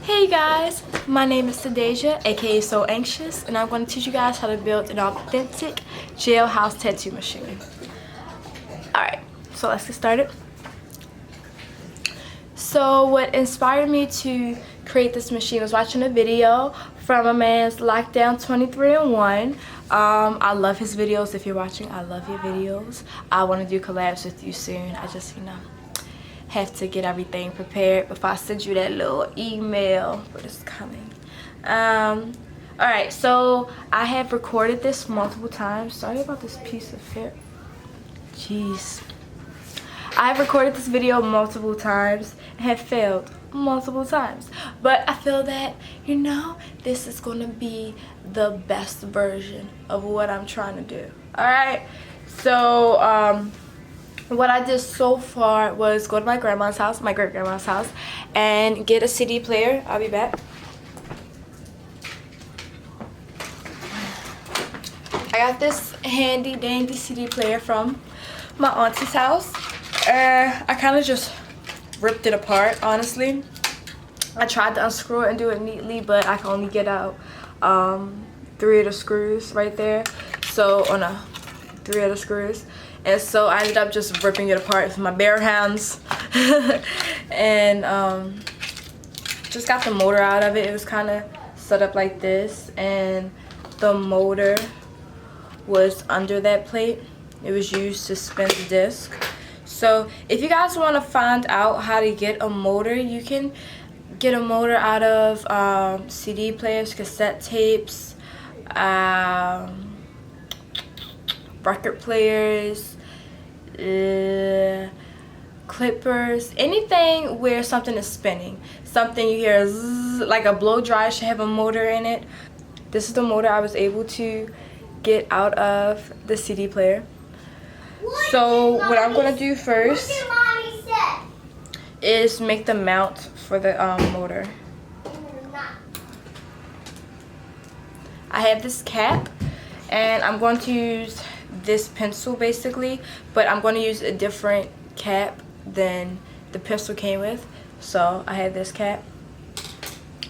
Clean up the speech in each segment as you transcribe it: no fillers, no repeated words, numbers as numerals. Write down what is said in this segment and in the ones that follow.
Hey guys, my name is Deja, aka Soanxious, and I'm going to teach you guys how to build an authentic jailhouse tattoo machine. Alright, so let's get started. So what inspired me to create this machine was watching a video from a man's Lockdown 23-in-1. I love his videos. If you're watching, I love your videos. I want to do collabs with you soon. I just, have to get everything prepared before I send you that little email, but it's coming. Alright, so I have recorded this multiple times. Sorry about this piece of hair. Jeez. I have recorded this video multiple times and have failed multiple times, but I feel that this is gonna be the best version of what I'm trying to do. Alright, so what I did so far was go to my grandma's house, my great-grandma's house, and get a CD player. I'll be back. I got this handy dandy CD player from my auntie's house. I kind of just ripped it apart, honestly. I tried to unscrew it and do it neatly, but I can only get out 3 of the screws right there. So, 3 of the screws. And so I ended up just ripping it apart with my bare hands. And just got the motor out of it. It was kind of set up like this, and the motor was under that plate. It was used to spin the disc. So if you guys want to find out how to get a motor, you can get a motor out of CD players, cassette tapes, record players, clippers, anything where something is spinning. Something you hear zzz, like a blow dryer should have a motor in it. This is the motor I was able to get out of the CD player. So what I'm going to do first is make the mount for the motor. I have this cap, and I'm going to use this pencil basically, but I'm going to use a different cap than the pencil came with. So I have this cap,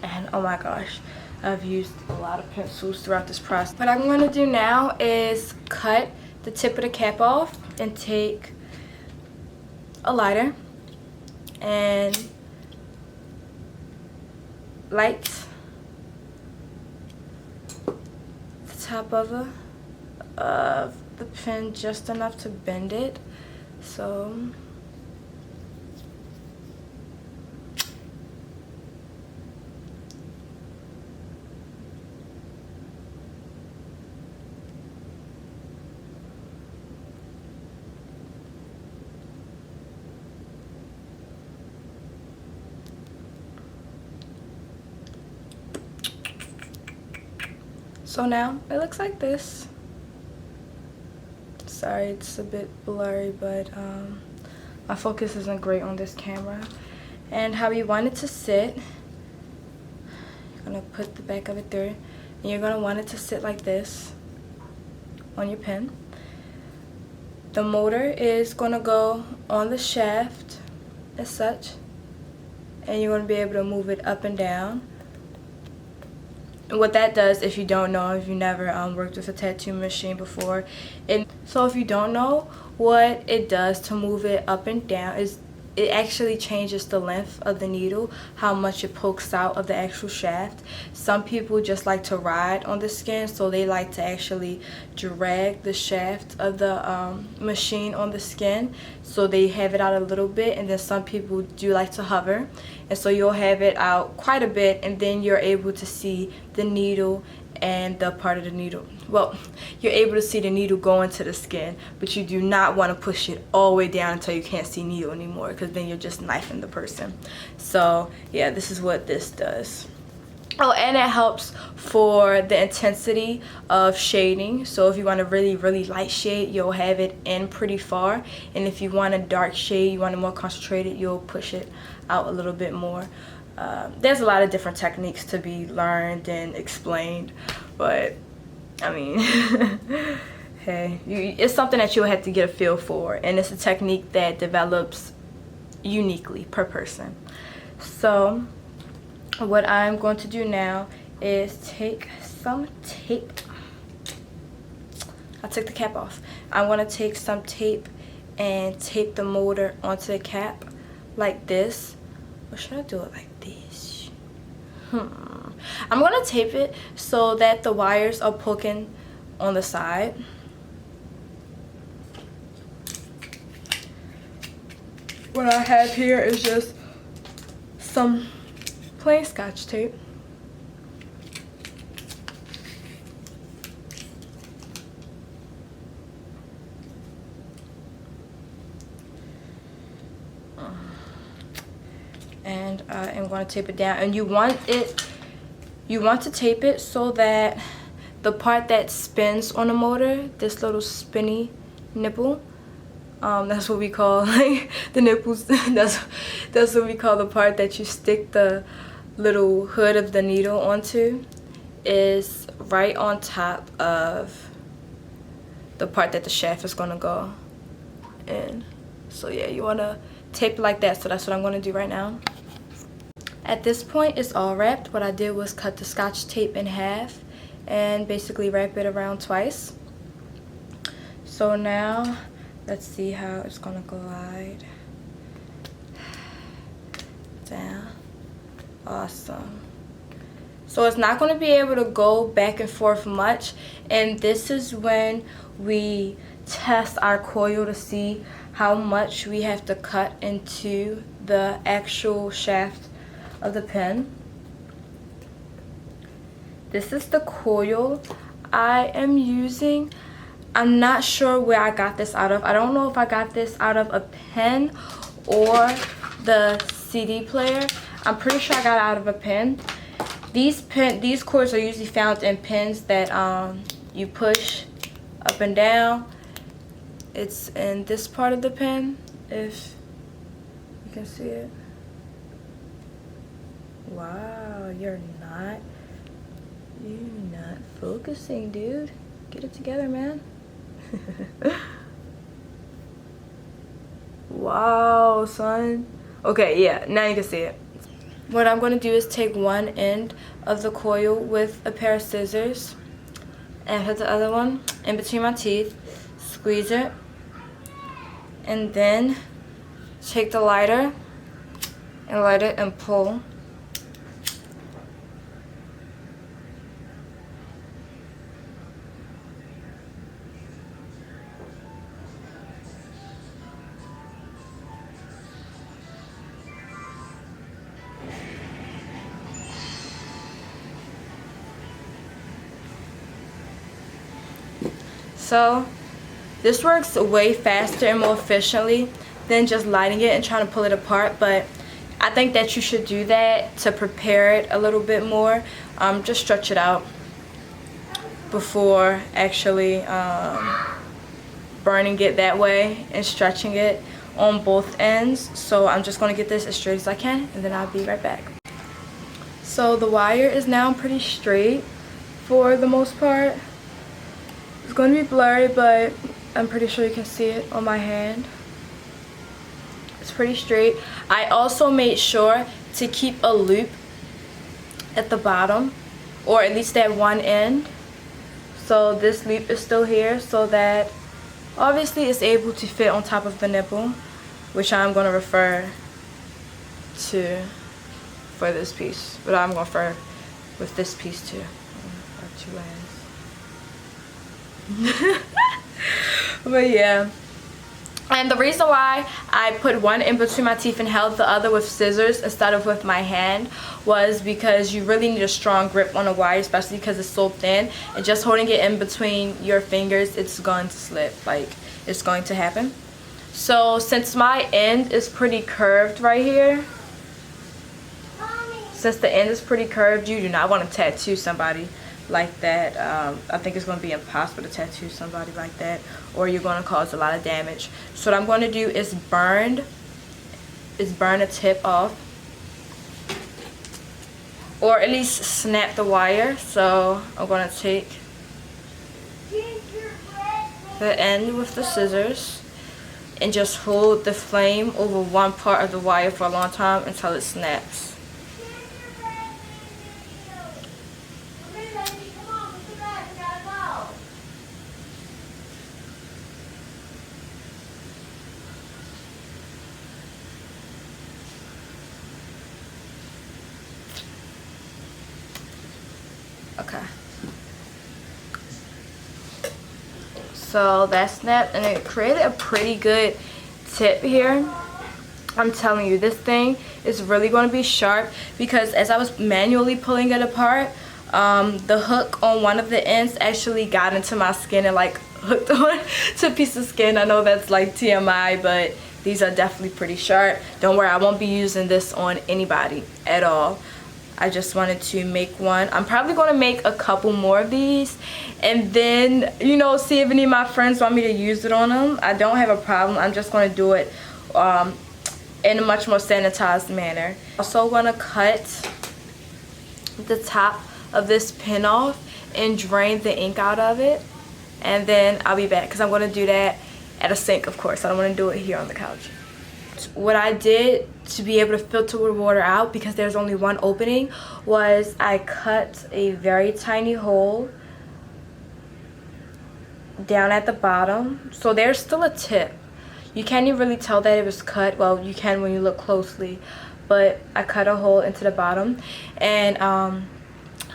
and oh my gosh, I've used a lot of pencils throughout this process. What I'm going to do now is cut the tip of the cap off and take a lighter and light the top of the pen just enough to bend it. So now it looks like this. Sorry, it's a bit blurry, but my focus isn't great on this camera. And how you want it to sit, you're gonna put the back of it through, and you're gonna want it to sit like this on your pen. The motor is gonna go on the shaft as such, and you're gonna be able to move it up and down. And what that does, if you don't know, if you never worked with a tattoo machine before, so if you don't know what it does to move it up and down, is it actually changes the length of the needle, how much it pokes out of the actual shaft. Some people just like to ride on the skin, so they like to actually drag the shaft of the machine on the skin, so they have it out a little bit. And then some people do like to hover, and so you'll have it out quite a bit, and then you're able to see the needle and the part of the needle. Well, you're able to see the needle go into the skin, but you do not want to push it all the way down until you can't see needle anymore, because then you're just knifing the person. So yeah, this is what this does. Oh, and it helps for the intensity of shading. So if you want a really, really light shade, you'll have it in pretty far. And if you want a dark shade, you want it more concentrated, you'll push it out a little bit more. There's a lot of different techniques to be learned and explained, but I mean, hey, it's something that you'll have to get a feel for, and it's a technique that develops uniquely per person. So what I'm going to do now is take some tape. I took the cap off. I'm going to take some tape and tape the motor onto the cap like this. Or should I do it like this? I'm going to tape it so that the wires are poking on the side. What I have here is just some plain Scotch tape. And I am going to tape it down, and you want to tape it so that the part that spins on the motor, this little spinny nipple, that's what we call like the nipples. that's what we call the part that you stick the little hood of the needle onto, is right on top of the part that the shaft is going to go in. So yeah, you want to tape it like that. So that's what I'm going to do right now. At this point, it's all wrapped. What I did was cut the Scotch tape in half and basically wrap it around twice. So now let's see how it's gonna glide down. Awesome. So it's not going to be able to go back and forth much, and this is when we test our coil to see how much we have to cut into the actual shaft of the pin. This is the coil I am using. I'm not sure where I got this out of. I don't know if I got this out of a pen or the CD player. I'm pretty sure I got it out of a pen. These coils are usually found in pens that you push up and down. It's in this part of the pen, if you can see it. Wow, you're not focusing, dude. Get it together, man. Wow, son. Okay, yeah, now you can see it. What I'm going to do is take one end of the coil with a pair of scissors and put the other one in between my teeth, squeeze it, and then take the lighter and light it and pull. So this works way faster and more efficiently than just lighting it and trying to pull it apart, but I think that you should do that to prepare it a little bit more. Just stretch it out before actually burning it that way and stretching it on both ends. So I'm just going to get this as straight as I can, and then I'll be right back. So the wire is now pretty straight for the most part. It's going to be blurry, but I'm pretty sure you can see it on my hand. It's pretty straight. I also made sure to keep a loop at the bottom, or at least at one end. So this loop is still here so that obviously it's able to fit on top of the nipple, which I'm going to refer to for this piece. But I'm going to refer with this piece too. Or two ends. But yeah, and the reason why I put one in between my teeth and held the other with scissors instead of with my hand was because you really need a strong grip on a wire, especially because it's so thin, and just holding it in between your fingers, it's going to slip, like it's going to happen. So since my end is pretty curved right here, since the end is pretty curved, you do not want to tattoo somebody like that. I think it's going to be impossible to tattoo somebody like that, or you're going to cause a lot of damage. So what I'm going to do is burn a tip off, or at least snap the wire. So I'm going to take the end with the scissors and just hold the flame over one part of the wire for a long time until it snaps. So that snapped and it created a pretty good tip here. I'm telling you, this thing is really going to be sharp because as I was manually pulling it apart, the hook on one of the ends actually got into my skin and like hooked on to a piece of skin. I know that's like TMI, but these are definitely pretty sharp. Don't worry, I won't be using this on anybody at all. I just wanted to make one. I'm probably going to make a couple more of these and then, you know, see if any of my friends want me to use it on them. I don't have a problem. I'm just going to do it in a much more sanitized manner. Also going to cut the top of this pin off and drain the ink out of it, and then I'll be back because I'm going to do that at a sink, of course. I don't want to do it here on the couch. What I did to be able to filter the water out, because there's only one opening, was I cut a very tiny hole down at the bottom. So there's still a tip. You can't even really tell that it was cut. Well, you can when you look closely, but I cut a hole into the bottom, and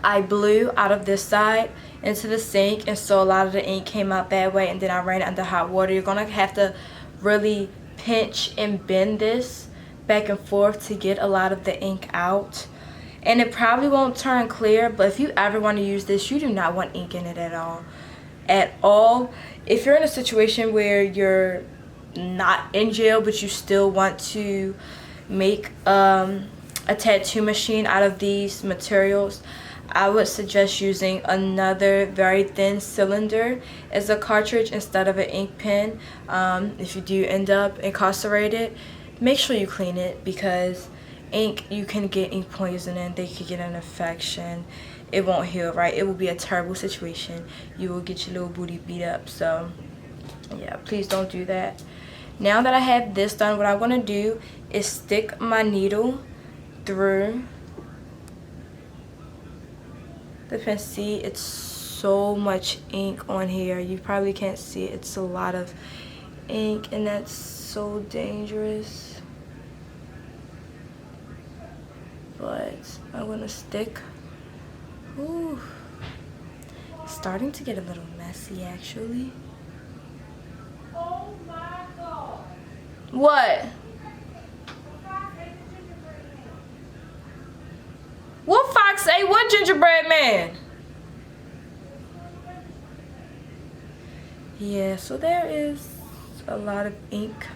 I blew out of this side into the sink, and so a lot of the ink came out that way, and then I ran it under hot water. You're gonna have to really pinch and bend this back and forth to get a lot of the ink out, and it probably won't turn clear, but if you ever want to use this, you do not want ink in it at all. If you're in a situation where you're not in jail but you still want to make a tattoo machine out of these materials, I would suggest using another very thin cylinder as a cartridge instead of an ink pen. If you do end up incarcerated, make sure you clean it, because ink, you can get ink poisoning, they could get an infection, it won't heal right, it will be a terrible situation, you will get your little booty beat up. So yeah, please don't do that. Now that I have this done, what I want to do is stick my needle through the pen. See, it's so much ink on here, you probably can't see it. It's a lot of ink, and that's so dangerous. But I'm gonna stick. Ooh, it's starting to get a little messy actually. Oh my God. What? What fox ate what gingerbread man? Yeah, so there is a lot of ink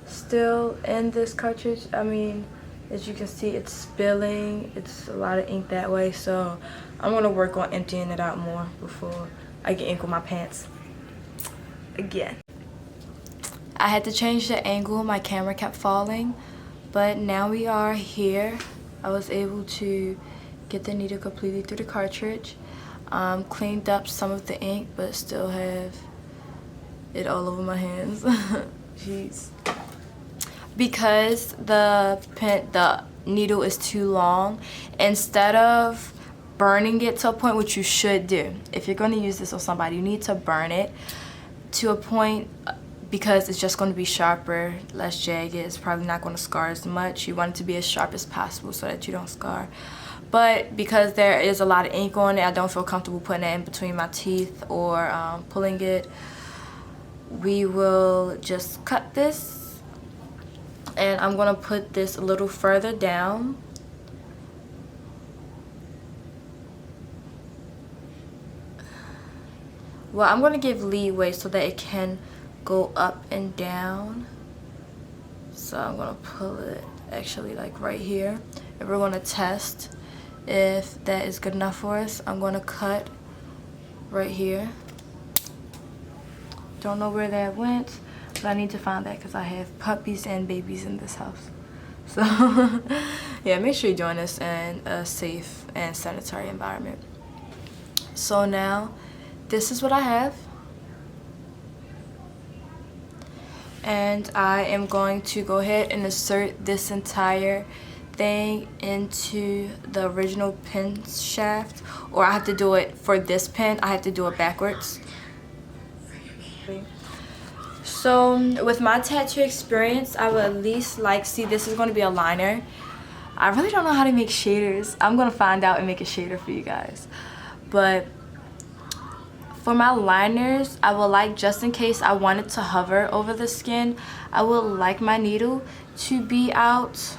still in this cartridge. I mean, as you can see, it's spilling. It's a lot of ink that way, so I'm gonna work on emptying it out more before I get ink on my pants again. I had to change the angle, my camera kept falling, but now we are here. I was able to get the needle completely through the cartridge. Cleaned up some of the ink, but still have it all over my hands. Jeez. Because the needle is too long, instead of burning it to a point, which you should do, if you're going to use this on somebody, you need to burn it to a point, because it's just going to be sharper, less jagged. It's probably not going to scar as much. You want it to be as sharp as possible so that you don't scar. But because there is a lot of ink on it, I don't feel comfortable putting it in between my teeth or pulling it. We will just cut this, and I'm going to put this a little further down. Well, I'm going to give leeway so that it can go up and down. So I'm going to pull it actually like right here, and we're going to test if that is good enough for us. I'm going to cut right here. Don't know where that went, but I need to find that because I have puppies and babies in this house. So yeah, make sure you're doing this in a safe and sanitary environment. So now this is what I have, and I am going to go ahead and insert this entire thing into the original pin shaft, or I have to do it for this pin, I have to do it backwards. So with my tattoo experience, I would at least see, this is going to be a liner. I really don't know how to make shaders. I'm going to find out and make a shader for you guys, but For my liners, I would like, just in case I wanted to hover over the skin, I would like my needle to be out.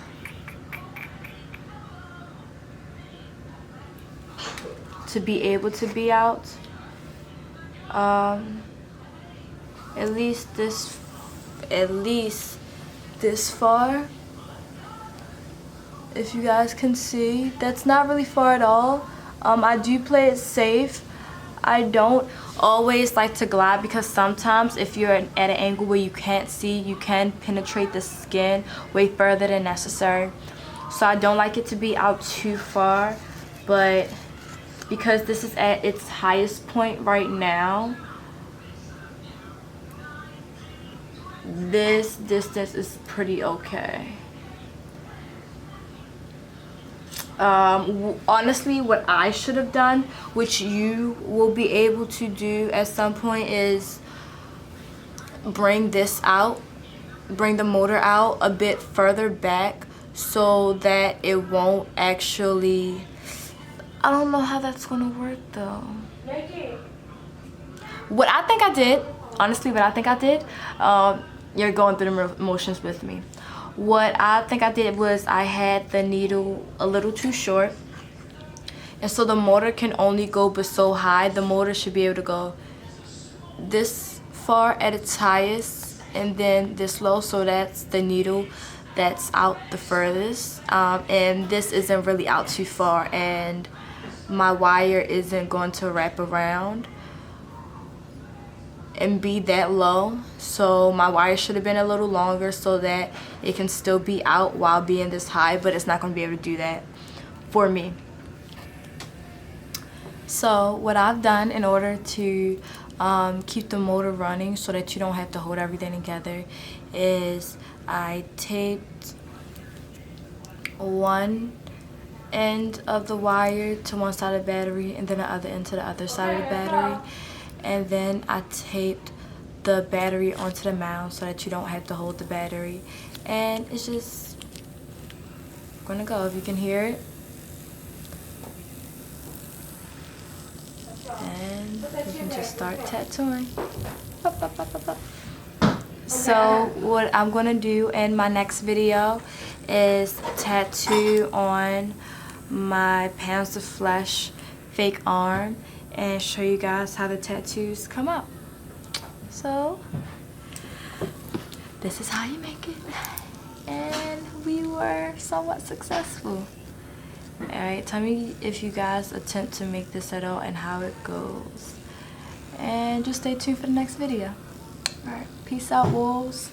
To be able to be out. At least this far. If you guys can see, that's not really far at all. I do play it safe. I don't always like to glide because sometimes if you're at an angle where you can't see, you can penetrate the skin way further than necessary. So I don't like it to be out too far, but because this is at its highest point right now, this distance is pretty okay. Honestly, what I should have done, which you will be able to do at some point, is bring this out, bring the motor out a bit further back so that it won't actually, I don't know how that's gonna work though. What I think I did, honestly, what I think I did, you're going through the motions with me. What I think I did was I had the needle a little too short, and so the motor can only go but so high. The motor should be able to go this far at its highest and then this low, so that's the needle that's out the furthest, and this isn't really out too far, and my wire isn't going to wrap around and be that low. So my wire should have been a little longer so that it can still be out while being this high, but it's not going to be able to do that for me. So what I've done in order to keep the motor running so that you don't have to hold everything together is I taped one end of the wire to one side of the battery and then the other end to the other side of the battery, and then I taped the battery onto the mount so that you don't have to hold the battery, and it's just gonna go. If you can hear it, and you can just start tattooing. So what I'm gonna do in my next video is tattoo on my pounds of flesh fake arm and show you guys how the tattoos come out. So this is how you make it, and we were somewhat successful. Alright, tell me if you guys attempt to make this at all and how it goes, and just stay tuned for the next video. Alright, peace out, wolves.